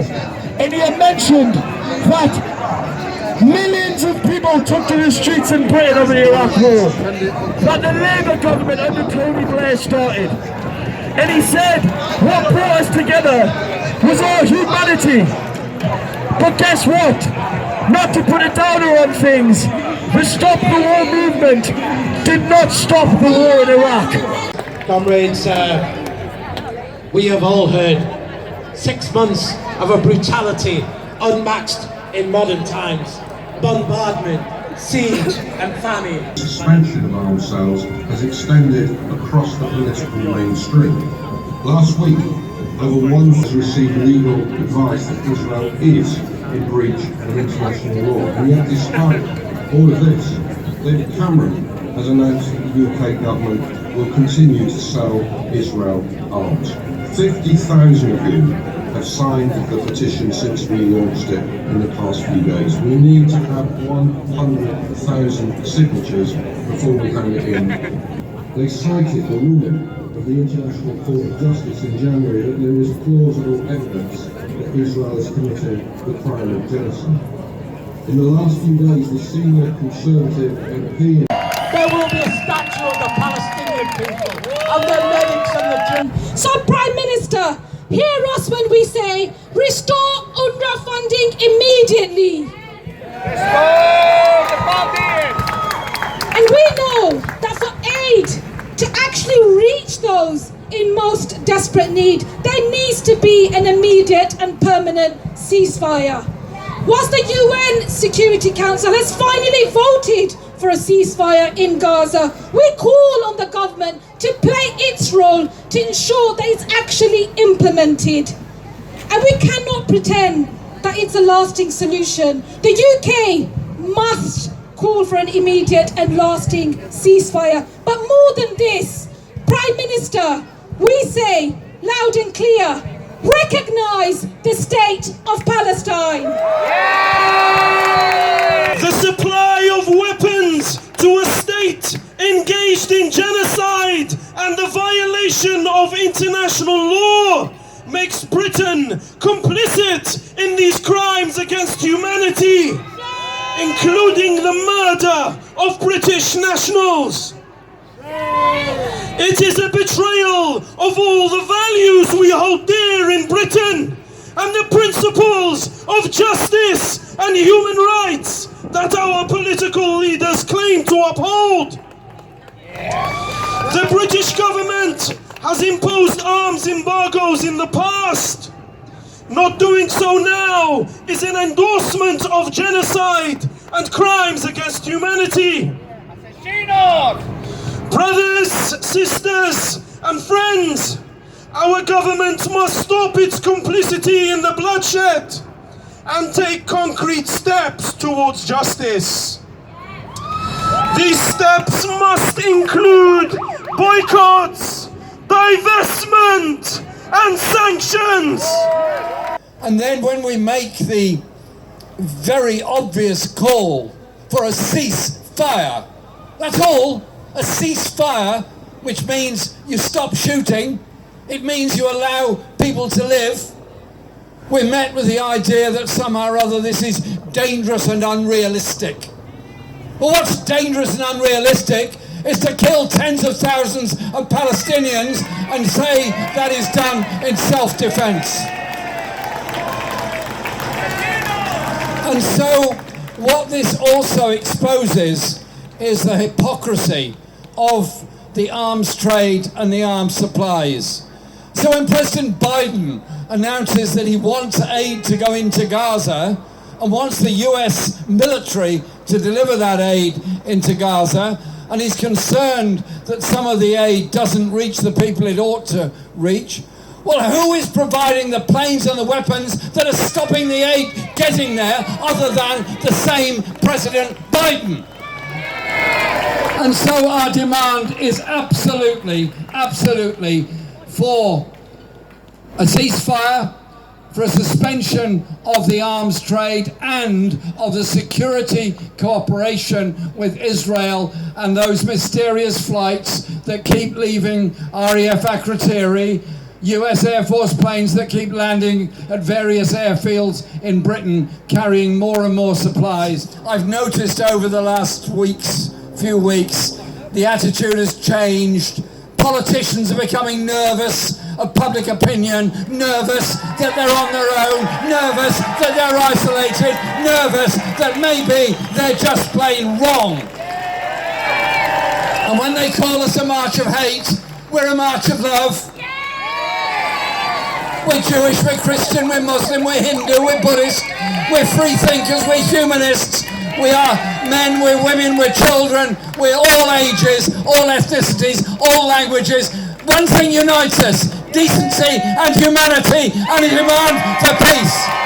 war. And he had mentioned that millions of people took to the streets in Britain over the Iraq war, that the Labour government under Tony Blair started. And he said what brought us together was our humanity. But guess what? Not to put a downer on things, the Stop the War movement did not stop the war in Iraq. Comrades, we have all heard 6 months of a brutality unmatched in modern times. Bombardment, siege and famine. The suspension of arms sales has extended across the political mainstream. Last week, over one has received legal advice that Israel is in breach of international law. And yet, despite all of this, David Cameron has announced that the UK government will continue to sell Israel arms. 50,000 of you have signed the petition since we launched it in the past few days. We need to have 100,000 signatures before we hand it in. They cited the ruling of the International Court of Justice in January that there is plausible evidence that Israel is committing the crime of genocide. In the last few days, the senior Conservative MP... There will be a statue of the Palestinian people, of the medics and the So, Prime Minister, hear us when we say, restore UNRWA funding immediately. Restore the funding! And we know that for aid to actually reach those in most desperate need, there needs to be an immediate and permanent ceasefire. Whilst the UN Security Council has finally voted for a ceasefire in Gaza, we call on the government to play its role to ensure that it's actually implemented. And we cannot pretend that it's a lasting solution. The UK must call for an immediate and lasting ceasefire. But more than this, Prime Minister, we say loud and clear, recognise the state of Palestine. The supply of weapons to a state engaged in genocide and the violation of international law makes Britain complicit in these crimes against humanity, including the murder of British nationals. It is a betrayal of all the values we hold dear in Britain and the principles of justice and human rights that our political leaders claim to uphold. The British government has imposed arms embargoes in the past. Not doing so now is an endorsement of genocide and crimes against humanity. Brothers, sisters, and friends, our government must stop its complicity in the bloodshed and take concrete steps towards justice. These steps must include boycotts, divestment, and sanctions. And then when we make the very obvious call for a ceasefire, that's all, a ceasefire, which means you stop shooting, it means you allow people to live. We're met with the idea that somehow or other this is dangerous and unrealistic. Well, what's dangerous and unrealistic is to kill tens of thousands of Palestinians and say that is done in self-defense. And so what this also exposes is the hypocrisy of the arms trade and the arms supplies. So when President Biden announces that he wants aid to go into Gaza and wants the US military to deliver that aid into Gaza, and he's concerned that some of the aid doesn't reach the people it ought to reach, well, who is providing the planes and the weapons that are stopping the aid getting there other than the same President Biden? And so our demand is absolutely for a ceasefire, for a suspension of the arms trade and of the security cooperation with Israel and those mysterious flights that keep leaving RAF Akrotiri, US Air Force planes that keep landing at various airfields in Britain carrying more and more supplies. I've noticed over the last few weeks, the attitude has changed. Politicians are becoming nervous of public opinion, nervous that they're on their own, nervous that they're isolated, nervous that maybe they're just plain wrong. And when they call us a march of hate, we're a march of love. We're Jewish, we're Christian, we're Muslim, we're Hindu, we're Buddhist, we're free thinkers, we're humanists, we are men, we're women, we're children, we're all ages, all ethnicities, all languages. One thing unites us, decency and humanity and a demand for peace.